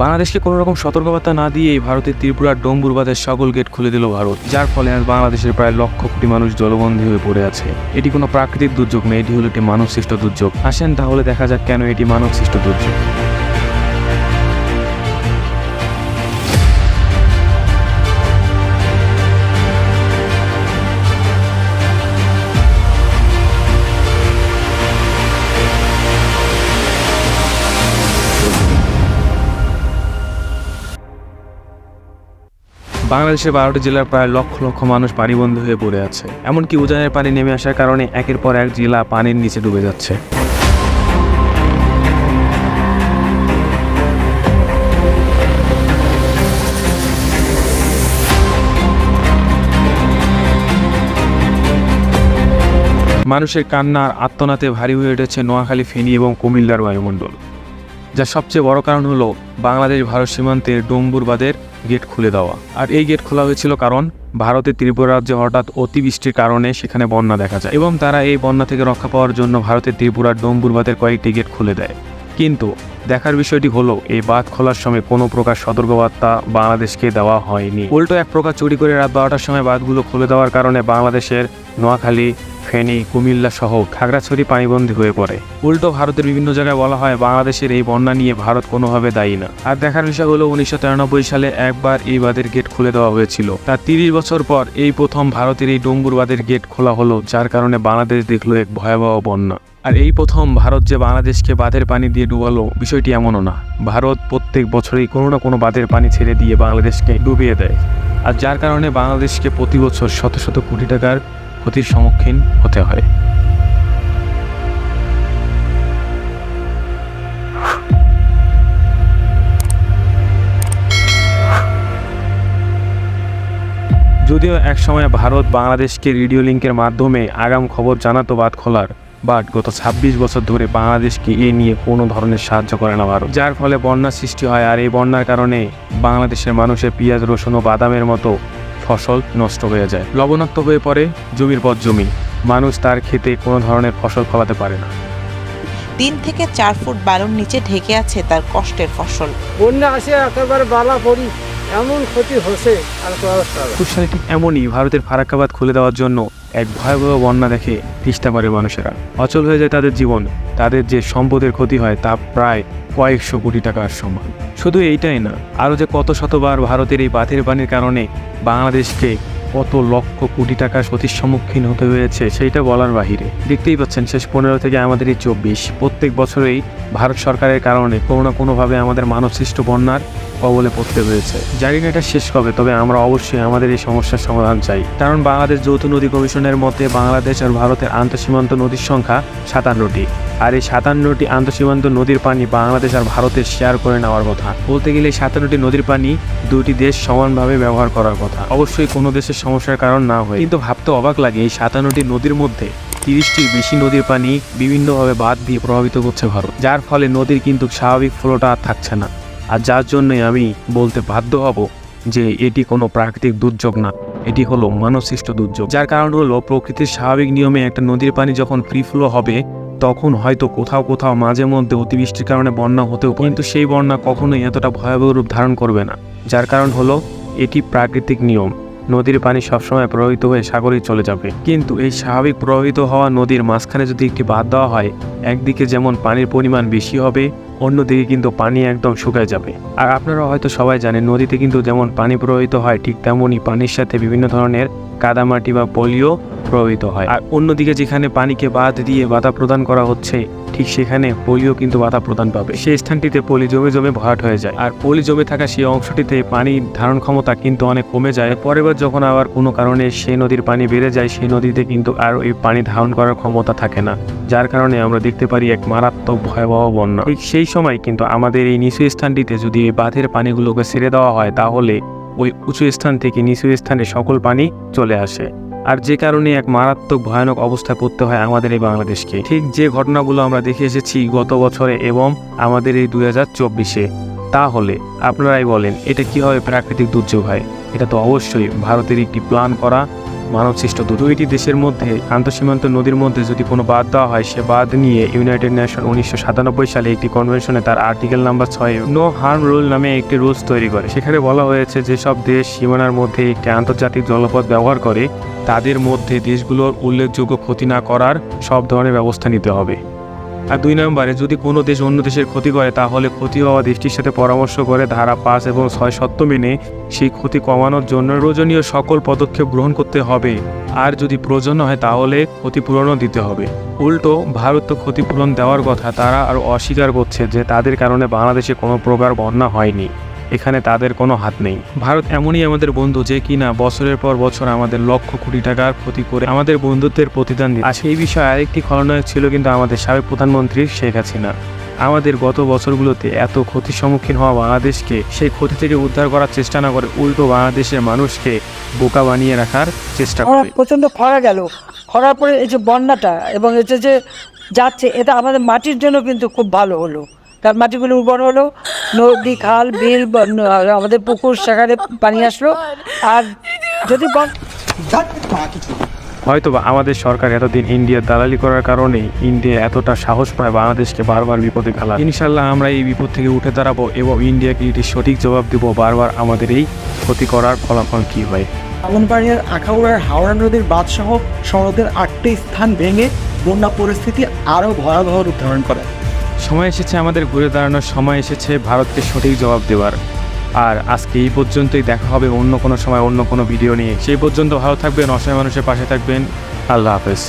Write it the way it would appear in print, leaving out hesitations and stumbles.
বাংলাদেশকে কোনো রকম সতর্কবার্তা না দিয়েই ভারতের ত্রিপুরার ডোম্বুর বাঁধের সকল গেট খুলে দিল ভারত, যার ফলে আজ বাংলাদেশের প্রায় লক্ষ কোটি মানুষ জলবন্দী হয়ে পড়ে আছে। এটি কোনো প্রাকৃতিক দুর্যোগ নয়, এটি হলো একটি মানবসৃষ্ট দুর্যোগ। আসেন তাহলে দেখা যাক কেন এটি মানবসৃষ্ট দুর্যোগ। বাংলাদেশের 12টি জেলার প্রায় লক্ষ লক্ষ মানুষ পানিবন্দী হয়ে পড়ে আছে। এমনকি উজানের পানি নেমে আসার কারণে একের পর এক জেলা পানির নিচে ডুবে যাচ্ছে। মানুষের কান্নার আত্মনাতে ভারী হয়ে উঠেছে নোয়াখালী, ফেনী এবং কুমিল্লার বায়ুমণ্ডল। যার সবচেয়ে বড় কারণ হলো বাংলাদেশ ভারত সীমান্তের ডোম্বুর বাঁধের গেট খুলে দেওয়া। আর এই গেট খোলা হয়েছিল কারণ ভারতের ত্রিপুরা রাজ্যে হঠাৎ অতিবৃষ্টির কারণে সেখানে বন্যা দেখা যায় এবং তারা এই বন্যা থেকে রক্ষা পাওয়ার জন্য ভারতের ত্রিপুরার ডোম্বুর বাঁধের কয়েকটি গেট খুলে দেয়। কিন্তু দেখার বিষয়টি হলো এই বাঁধ খোলার সময় কোনো প্রকার সতর্কবার্তা বাংলাদেশকে দেওয়া হয়নি। উল্টো এক প্রকার চুরি করে রাত 12টার সময় বাঁধগুলো খুলে দেওয়ার কারণে বাংলাদেশের নোয়াখালী, ফেনী, কুমিল্লা সহ খাগড়াছড়ি পানিবন্দী হয়ে পড়ে। উল্টো ভারতের বিভিন্ন জায়গায় বলা হয় বাংলাদেশের এই বন্যা নিয়ে ভারত কোনোভাবে দায়ী না। আর দেখার বিষয় হলো 1993 সালে একবার এই বাঁধের গেট খুলে দেওয়া হয়েছিল। তার 30 বছর পর এই প্রথম ভারতের এই ডোম্বুর বাঁধের গেট খোলা হলো, যার কারণে বাংলাদেশ দেখলো এক ভয়াবহ বন্যা। আর এই প্রথম ভারত যে বাংলাদেশকে বাঁধের পানি দিয়ে ডুবালো, বিষয়টি এমনও না। ভারত প্রত্যেক বছরই কোনো না কোনো বাঁধের পানি ছেড়ে দিয়ে বাংলাদেশকে ডুবিয়ে দেয়, আর যার কারণে বাংলাদেশকে প্রতি বছর শত শত কোটি টাকার ক্ষতির সম্মুখীন হতে হয়। যদিও একসময় ভারত বাংলাদেশকে রেডিও লিঙ্কের মাধ্যমে আগাম খবর জানাতো বাঁধ খোলার, বাট গত 26 বছর ধরে বাংলাদেশকে এ নিয়ে কোনো ধরনের সাহায্য করে না ভারত, যার ফলে বন্যার সৃষ্টি হয়। আর এই বন্যার কারণে বাংলাদেশের মানুষের পেঁয়াজ, রসুন ও বাদামের মতো ফসল নষ্ট হয়ে যায়, লবণাক্ত হয়ে পড়ে জমির পর জমি। মানুষ তার খেতে কোনো ধরনের ফসল ফলাতে পারে না। 3 থেকে 4 ফুট বালুর নিচে ঢেকে আছে তার কষ্টের ফসল। বন্যা আসে একেবারে বালা পড়ি, এমন ক্ষতি হচ্ছে আর সালে ঠিক এমনই ভারতের ফারাক্কা বাঁধ খুলে দেওয়ার জন্য এক ভয়াবহ বন্যা দেখে তিস্তা পারে মানুষেরা, অচল হয়ে যায় তাদের জীবন। তাদের যে সম্পদের ক্ষতি হয় তা প্রায় কয়েকশো কোটি টাকার সমান। শুধু এইটাই না, আরও যে কত শতবার ভারতের এই বাঁধের পানির কারণে বাংলাদেশকে কত লক্ষ কোটি টাকার ক্ষতির সম্মুখীন হতে হয়েছে সেইটা বলার বাহিরে। দেখতেই পাচ্ছেন শেষ 15 থেকে আমাদের এই 24, প্রত্যেক বছরেই ভারত সরকারের কারণে কোনো না কোনোভাবে আমাদের মানবসৃষ্ট বন্যার কবলে পড়তে হয়েছে। জানি না এটা শেষ কবে, তবে আমরা অবশ্যই আমাদের এই সমস্যার সমাধান চাই। কারণ বাংলাদেশ যৌথ নদী কমিশনের মতে বাংলাদেশ আর ভারতের আন্তঃসীমান্ত নদীর সংখ্যা 57টি। আর এই 57টি আন্তঃসীমান্ত নদীর পানি বাংলাদেশ আর ভারতের শেয়ার করে নেওয়ার কথা। বলতে গেলে 57টি নদীর পানি দুটি দেশ সমানভাবে ব্যবহার করার কথা, অবশ্যই কোনো দেশের সমস্যার কারণ না হয়। কিন্তু ভাবতে অবাক লাগে এই 57টি নদীর মধ্যে 30টির বেশি নদীর পানি বিভিন্নভাবে বাঁধ দিয়ে প্রভাবিত করছে ভারত, যার ফলে নদীর কিন্তু স্বাভাবিক ফ্লোটা আর থাকছে না। আর যার জন্যই আমি বলতে বাধ্য হব যে এটি কোনো প্রাকৃতিক দুর্যোগ না, এটি হলো মানবসৃষ্ট দুর্যোগ। যার কারণ হলো প্রকৃতির স্বাভাবিক নিয়মে একটা নদীর পানি যখন ফ্রি ফ্লো হবে তখন হয়তো কোথাও কোথাও মাঝে মধ্যে অতিবৃষ্টির কারণে বন্যা হতেও, কিন্তু সেই বন্যা কখনোই এতটা ভয়াবহ রূপ ধারণ করবে না। যার কারণ হলো এটি প্রাকৃতিক নিয়ম, নদীর পানি সবসময় প্রবাহিত হয়ে সাগরে চলে যাবে। কিন্তু এই স্বাভাবিক প্রবাহিত হওয়া নদীর মাঝখানে যদি একটি বাঁধ দেওয়া হয়, একদিকে যেমন পানির পরিমাণ বেশি হবে, অন্যদিকে কিন্তু পানি একদম শুকায় যাবে। আর আপনারা হয়তো সবাই জানেন নদীতে কিন্তু যেমন পানি প্রবাহিত হয় ঠিক তেমনই পানির সাথে বিভিন্ন ধরনের কাদামাটি বা পলিও প্রবাহিত হয়। আর অন্যদিকে যেখানে পানিকে বাঁধ দিয়ে বাধা প্রদান করা হচ্ছে ঠিক সেখানে পলিও কিন্তু বাধা প্রদান পাবে। সেই স্থানটিতে পলি জমে জমে ভরাট হয়ে যায়, আর পলি জমে থাকা সেই অংশটিতে পানির ধারণ ক্ষমতা কিন্তু অনেক কমে যায়। পরের বার যখন আবার কোনো কারণে সেই নদীর পানি বেড়ে যায়, সেই নদীতে কিন্তু আর ওই পানি ধারণ করার ক্ষমতা থাকে না, যার কারণে আমরা দেখতে পারি এক মারাত্মক ভয়াবহ বন্যা। ঠিক সেই সময় কিন্তু আমাদের এই নিচু স্থানটিতে যদি এই বাঁধের পানিগুলোকে ছেড়ে দেওয়া হয়, তাহলে ওই উঁচু স্থান থেকে নিচু স্থানে সকল পানি চলে আসে, আর যে কারণে এক মারাত্মক ভয়ানক অবস্থায় পড়তে হয় আমাদের এই বাংলাদেশকে। ঠিক যে ঘটনাগুলো আমরা দেখে এসেছি গত বছরে এবং আমাদের এই 2024-এ, তাহলে আপনারাই বলেন এটা কীভাবে প্রাকৃতিক দুর্যোগ হয়? এটা তো অবশ্যই ভারতের একটি প্ল্যান করা মানবসৃষ্ট দুইটি দেশের মধ্যে আন্তঃসীমান্ত নদীর মধ্যে যদি কোনো বাঁধ দেওয়া হয়, সে বাঁধ নিয়ে ইউনাইটেড নেশন 1997 সালে একটি কনভেনশনে তার article number 6 no harm rule নামে একটি রুলস তৈরি করে। সেখানে বলা হয়েছে যেসব দেশ সীমানার মধ্যে একটি আন্তর্জাতিক জলপথ ব্যবহার করে তাদের মধ্যে দেশগুলোর উল্লেখযোগ্য ক্ষতি না করার সব ধরনের ব্যবস্থা নিতে হবে। আর 2 নম্বরে, যদি কোনো দেশ অন্য দেশের ক্ষতি করে তাহলে ক্ষতি হওয়া দেশটির সাথে পরামর্শ করে ধারা 5 এবং 6 শর্ত মেনে সেই ক্ষতি কমানোর জন্য প্রয়োজনীয় সকল পদক্ষেপ গ্রহণ করতে হবে। আর যদি প্রয়োজন হয় তাহলে ক্ষতিপূরণও দিতে হবে। উল্টো ভারত তো ক্ষতিপূরণ দেওয়ার কথা, তারা আরও অস্বীকার করছে যে তাদের কারণে বাংলাদেশে কোনো প্রকার বন্যা হয়নি, এখানে তাদের কোনো হাত নেই। ভারত এমনই আমাদের বন্ধু যে কিনা বছরের পর বছর আমাদের লক্ষ কোটি টাকার ক্ষতি করে আমাদের বন্ধুত্বের প্রতিদান দিচ্ছে। আর সেই বিষয়ে আরেকটি খলনায়ক ছিল কিন্তু আমাদের সাবেক প্রধানমন্ত্রী শেখ হাসিনা। আমাদের গত বছরগুলোতে এত ক্ষতির সম্মুখীন হওয়া বাংলাদেশকে সেই ক্ষতি থেকে উদ্ধার করার চেষ্টা না করে উল্টো বাংলাদেশের মানুষকে বোকা বানিয়ে রাখার চেষ্টা করে। প্রচণ্ড খরা গেল, খরার পরে এই যে বন্যাটা এবং এটা যে যাচ্ছে, এটা আমাদের মাটির জন্য কিন্তু খুব ভালো হলো। তার মাটিগুলো উর্বর হলো, নদী খাল বিল আমাদের পুকুর সেখানে পানি আসলো। আর যদি হয়তোবা আমাদের সরকার এতদিন ইন্ডিয়ার দালালি করার কারণেই ইন্ডিয়া এতটা সাহস পায় বাংলাদেশকে বারবার বিপদে ফেলা। ইনশাল্লাহ আমরা এই বিপদ থেকে উঠে দাঁড়াবো এবং ইন্ডিয়াকে এটি সঠিক জবাব দেব বারবার আমাদের এই ক্ষতি করার ফলাফল কী হয়। ব্রাহ্মণবাড়িয়ার আখাউড়ার হাওড়া নদীর বাঁধসহ সড়কের 8টি স্থান ভেঙে বন্যা পরিস্থিতি আরও ভয়াবহ রূপ ধারণ করে। সময় এসেছে আমাদের ঘুরে দাঁড়ানোর, সময় এসেছে ভারতকে সঠিক জবাব দেওয়ার। আর আজকে এই পর্যন্তই, দেখা হবে অন্য কোনো সময় অন্য কোনো ভিডিও নিয়ে। সেই পর্যন্ত ভালো থাকবেন, অসহায় মানুষের পাশে থাকবেন। আল্লাহ হাফেজ।